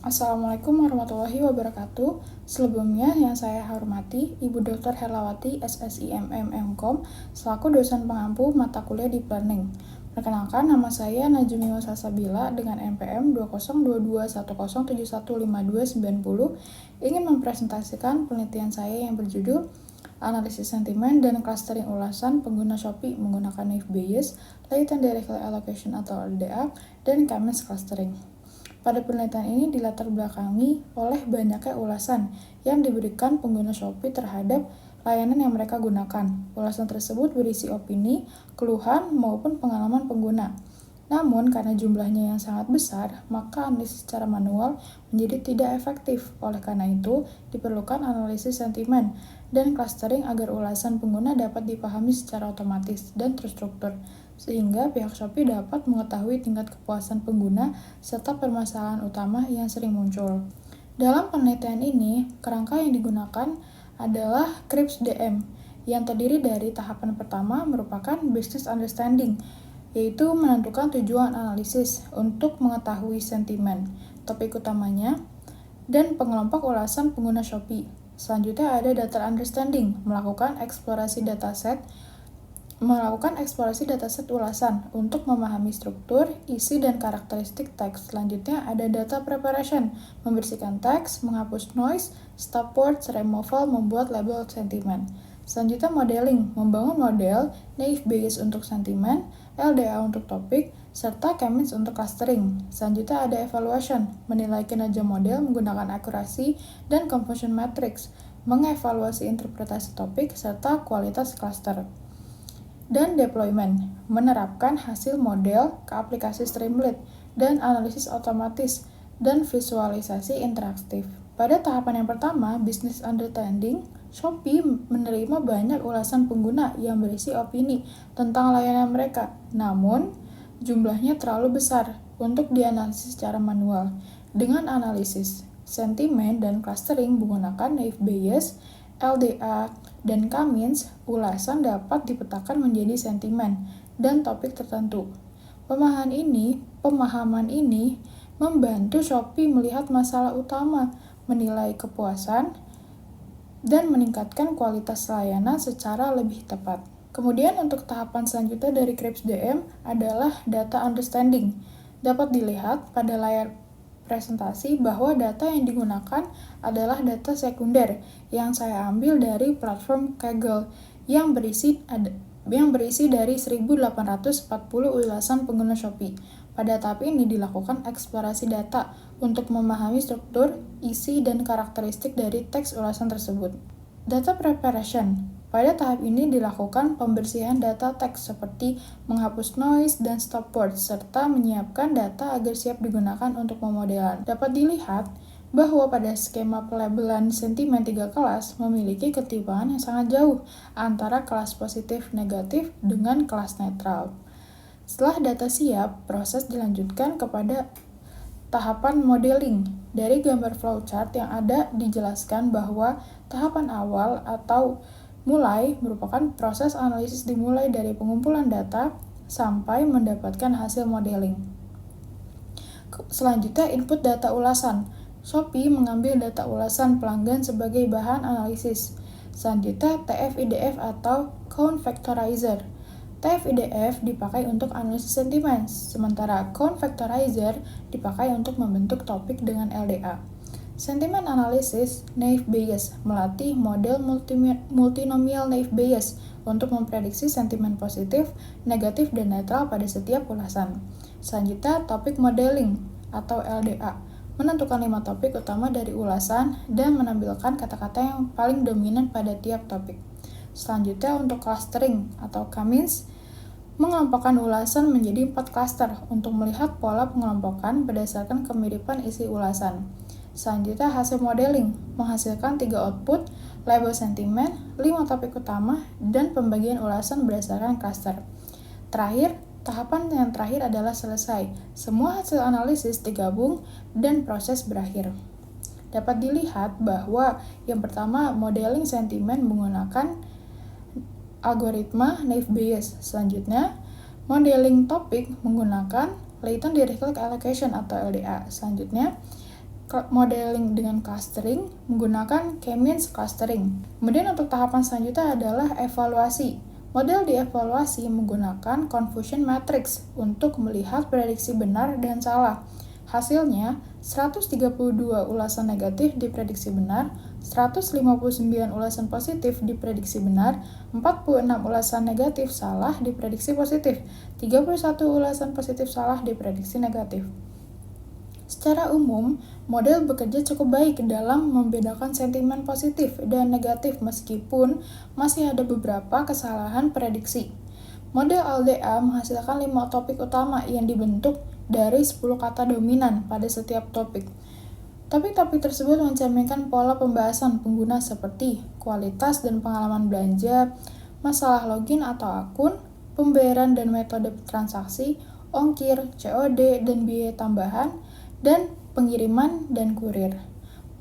Assalamualaikum warahmatullahi wabarakatuh. Sebelumnya yang saya hormati Ibu Dr. Herlawati SSIMM MKom selaku dosen pengampu mata kuliah di Planning. Perkenalkan, nama saya Najmi Salsabila dengan NPM 202210715290 ingin mempresentasikan penelitian saya yang berjudul Analisis Sentimen dan Clustering Ulasan Pengguna Shopee menggunakan Naive Bayes, Latent Direct Allocation atau LDA, dan Kamenz Clustering. Pada penelitian ini dilatar belakangi oleh banyaknya ulasan yang diberikan pengguna Shopee terhadap layanan yang mereka gunakan. Ulasan tersebut berisi opini, keluhan, maupun pengalaman pengguna. Namun, karena jumlahnya yang sangat besar, maka analisis secara manual menjadi tidak efektif. Oleh karena itu, diperlukan analisis sentimen dan clustering agar ulasan pengguna dapat dipahami secara otomatis dan terstruktur, sehingga pihak Shopee dapat mengetahui tingkat kepuasan pengguna serta permasalahan utama yang sering muncul. Dalam penelitian ini, kerangka yang digunakan adalah CRISP-DM, yang terdiri dari tahapan pertama merupakan business understanding, yaitu menentukan tujuan analisis untuk mengetahui sentimen, topik utamanya, dan pengelompok ulasan pengguna Shopee. Selanjutnya ada data understanding, melakukan eksplorasi dataset ulasan untuk memahami struktur, isi, dan karakteristik teks. Selanjutnya ada data preparation, membersihkan teks, menghapus noise, stop words, removal, membuat label sentimen. Selanjutnya modeling, membangun model, Naive Bayes untuk sentimen, LDA untuk topik, serta Kamenz untuk clustering. Selanjutnya ada evaluation, menilai kinerja model menggunakan akurasi dan confusion matrix, mengevaluasi interpretasi topik, serta kualitas cluster. Dan deployment, menerapkan hasil model ke aplikasi Streamlit dan analisis otomatis dan visualisasi interaktif. Pada tahapan yang pertama, business understanding, Shopee menerima banyak ulasan pengguna yang berisi opini tentang layanan mereka, namun jumlahnya terlalu besar untuk dianalisis secara manual. Dengan analisis sentimen dan clustering menggunakan Naive Bayes, LDA, dan Kamenz, ulasan dapat dipetakan menjadi sentimen dan topik tertentu. Pemahaman ini membantu Shopee melihat masalah utama, menilai kepuasan, dan meningkatkan kualitas layanan secara lebih tepat. Kemudian untuk tahapan selanjutnya dari CRISP-DM adalah data understanding. Dapat dilihat pada layar presentasi bahwa data yang digunakan adalah data sekunder yang saya ambil dari platform Kaggle yang berisi dari 1.840 ulasan pengguna Shopee. Pada tahap ini dilakukan eksplorasi data untuk memahami struktur, isi, dan karakteristik dari teks ulasan tersebut. Data preparation. Pada tahap ini dilakukan pembersihan data teks seperti menghapus noise dan stop words, serta menyiapkan data agar siap digunakan untuk pemodelan. Dapat dilihat bahwa pada skema pelabelan sentimen 3 kelas memiliki ketimpangan yang sangat jauh antara kelas positif negatif dengan kelas netral. Setelah data siap, proses dilanjutkan kepada tahapan modeling. Dari gambar flowchart yang ada dijelaskan bahwa tahapan awal atau mulai merupakan proses analisis dimulai dari pengumpulan data sampai mendapatkan hasil modeling. Selanjutnya input data ulasan. Shopee mengambil data ulasan pelanggan sebagai bahan analisis. Selanjutnya TF-IDF atau Count Factorizer. TF-IDF dipakai untuk analisis sentimen, sementara Count Factorizer dipakai untuk membentuk topik dengan LDA. Sentimen analisis Naive Bayes melatih model multinomial Naive Bayes untuk memprediksi sentimen positif, negatif, dan netral pada setiap ulasan. Selanjutnya, topik modeling atau LDA menentukan 5 topik utama dari ulasan dan menampilkan kata-kata yang paling dominan pada tiap topik. Selanjutnya, untuk clustering atau Kamenz mengelompokkan ulasan menjadi 4 cluster untuk melihat pola pengelompokan berdasarkan kemiripan isi ulasan. Selanjutnya, hasil modeling menghasilkan 3 output, label sentimen, 5 topik utama, dan pembagian ulasan berdasarkan cluster. Tahapan yang terakhir adalah selesai. Semua hasil analisis digabung dan proses berakhir. Dapat dilihat bahwa yang pertama, modeling sentimen menggunakan algoritma Naive Bayes. Selanjutnya, modeling topik menggunakan Latent Direct Allocation atau LDA. Selanjutnya, modeling dengan clustering menggunakan K-means clustering. Kemudian untuk tahapan selanjutnya adalah evaluasi. Model dievaluasi menggunakan confusion matrix untuk melihat prediksi benar dan salah. Hasilnya, 132 ulasan negatif diprediksi benar, 159 ulasan positif diprediksi benar, 46 ulasan negatif salah diprediksi positif, 31 ulasan positif salah diprediksi negatif. Secara umum, model bekerja cukup baik dalam membedakan sentimen positif dan negatif meskipun masih ada beberapa kesalahan prediksi. Model LDA menghasilkan 5 topik utama yang dibentuk dari 10 kata dominan pada setiap topik. Topik-topik tersebut mencerminkan pola pembahasan pengguna seperti kualitas dan pengalaman belanja, masalah login atau akun, pembayaran dan metode transaksi, ongkir, COD, dan biaya tambahan, dan pengiriman dan kurir.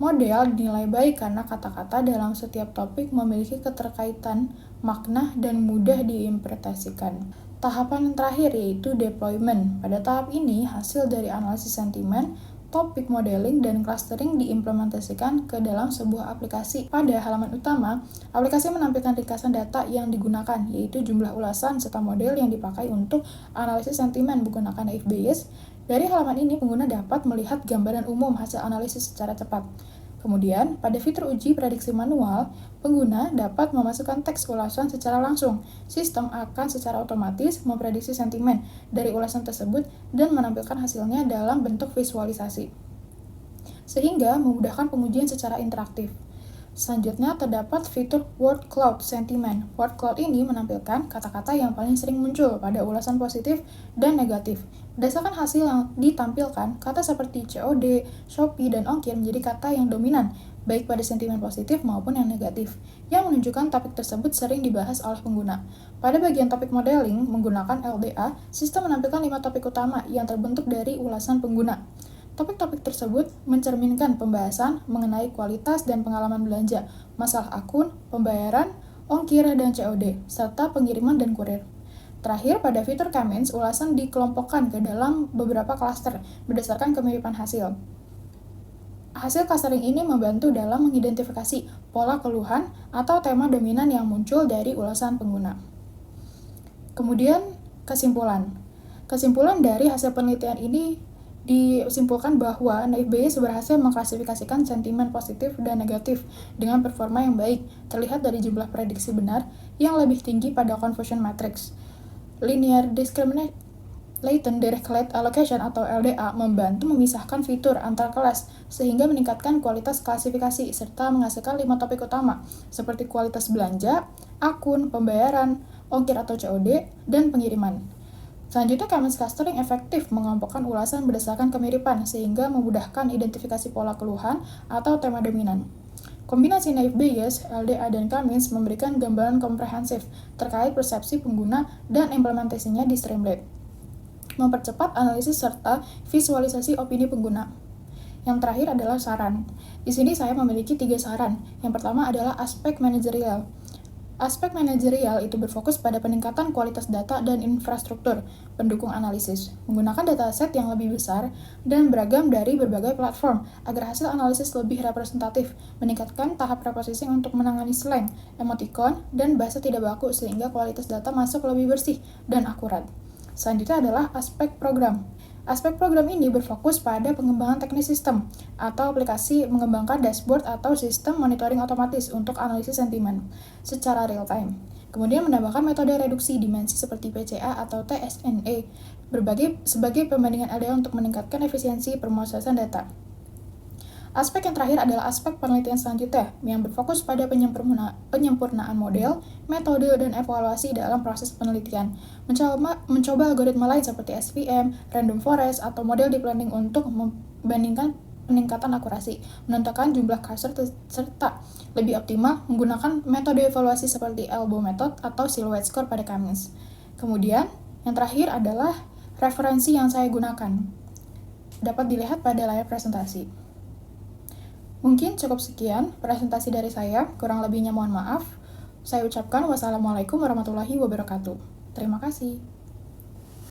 Model dinilai baik karena kata-kata dalam setiap topik memiliki keterkaitan, makna, dan mudah diinterpretasikan. Tahapan yang terakhir yaitu deployment. Pada tahap ini, hasil dari analisis sentimen, topik modeling, dan clustering diimplementasikan ke dalam sebuah aplikasi. Pada halaman utama, aplikasi menampilkan ringkasan data yang digunakan, yaitu jumlah ulasan serta model yang dipakai untuk analisis sentimen menggunakan Naive Bayes. Dari halaman ini, pengguna dapat melihat gambaran umum hasil analisis secara cepat. Kemudian, pada fitur uji prediksi manual, pengguna dapat memasukkan teks ulasan secara langsung. Sistem akan secara otomatis memprediksi sentimen dari ulasan tersebut dan menampilkan hasilnya dalam bentuk visualisasi, sehingga memudahkan pengujian secara interaktif. Selanjutnya, terdapat fitur word cloud sentiment. Word cloud ini menampilkan kata-kata yang paling sering muncul pada ulasan positif dan negatif. Berdasarkan hasil yang ditampilkan, kata seperti COD, Shopee, dan ongkir menjadi kata yang dominan, baik pada sentimen positif maupun yang negatif, yang menunjukkan topik tersebut sering dibahas oleh pengguna. Pada bagian topik modeling, menggunakan LDA, sistem menampilkan 5 topik utama yang terbentuk dari ulasan pengguna. Topik-topik tersebut mencerminkan pembahasan mengenai kualitas dan pengalaman belanja, masalah akun, pembayaran, ongkir, dan COD, serta pengiriman dan kurir. Terakhir, pada fitur K-means, ulasan dikelompokkan ke dalam beberapa klaster berdasarkan kemiripan hasil. Hasil clustering ini membantu dalam mengidentifikasi pola keluhan atau tema dominan yang muncul dari ulasan pengguna. Kemudian, kesimpulan. Kesimpulan dari hasil penelitian ini disimpulkan bahwa Naive Bayes berhasil mengklasifikasikan sentimen positif dan negatif dengan performa yang baik, terlihat dari jumlah prediksi benar yang lebih tinggi pada confusion matrix. Linear Discriminant Latent Direct Allocation atau LDA membantu memisahkan fitur antar kelas sehingga meningkatkan kualitas klasifikasi serta menghasilkan 5 topik utama seperti kualitas belanja, akun, pembayaran, ongkir atau COD, dan pengiriman. Selanjutnya, K-means clustering efektif mengelompokkan ulasan berdasarkan kemiripan sehingga memudahkan identifikasi pola keluhan atau tema dominan. Kombinasi Naive Bayes, LDA, dan K-means memberikan gambaran komprehensif terkait persepsi pengguna dan implementasinya di Streamlit, mempercepat analisis serta visualisasi opini pengguna. Yang terakhir adalah saran. Di sini saya memiliki 3 saran. Yang pertama adalah aspek manajerial. Aspek manajerial itu berfokus pada peningkatan kualitas data dan infrastruktur pendukung analisis, menggunakan dataset yang lebih besar dan beragam dari berbagai platform agar hasil analisis lebih representatif, meningkatkan tahap reprocessing untuk menangani slang, emoticon, dan bahasa tidak baku sehingga kualitas data masuk lebih bersih dan akurat. Selanjutnya adalah aspek program. Aspek program ini berfokus pada pengembangan teknis sistem atau aplikasi mengembangkan dashboard atau sistem monitoring otomatis untuk analisis sentimen secara real time. Kemudian menambahkan metode reduksi dimensi seperti PCA atau TSNA sebagai pembandingan LDA untuk meningkatkan efisiensi pemrosesan data. Aspek yang terakhir adalah aspek penelitian selanjutnya yang berfokus pada penyempurnaan model, metode, dan evaluasi dalam proses penelitian. Mencoba algoritma lain seperti SVM, random forest, atau model deep learning untuk membandingkan peningkatan akurasi, menentukan jumlah cursor serta lebih optimal menggunakan metode evaluasi seperti elbow method atau silhouette score pada K-means. Kemudian, yang terakhir adalah referensi yang saya gunakan. Dapat dilihat pada layar presentasi. Mungkin cukup sekian presentasi dari saya, kurang lebihnya mohon maaf. Saya ucapkan wassalamualaikum warahmatullahi wabarakatuh. Terima kasih.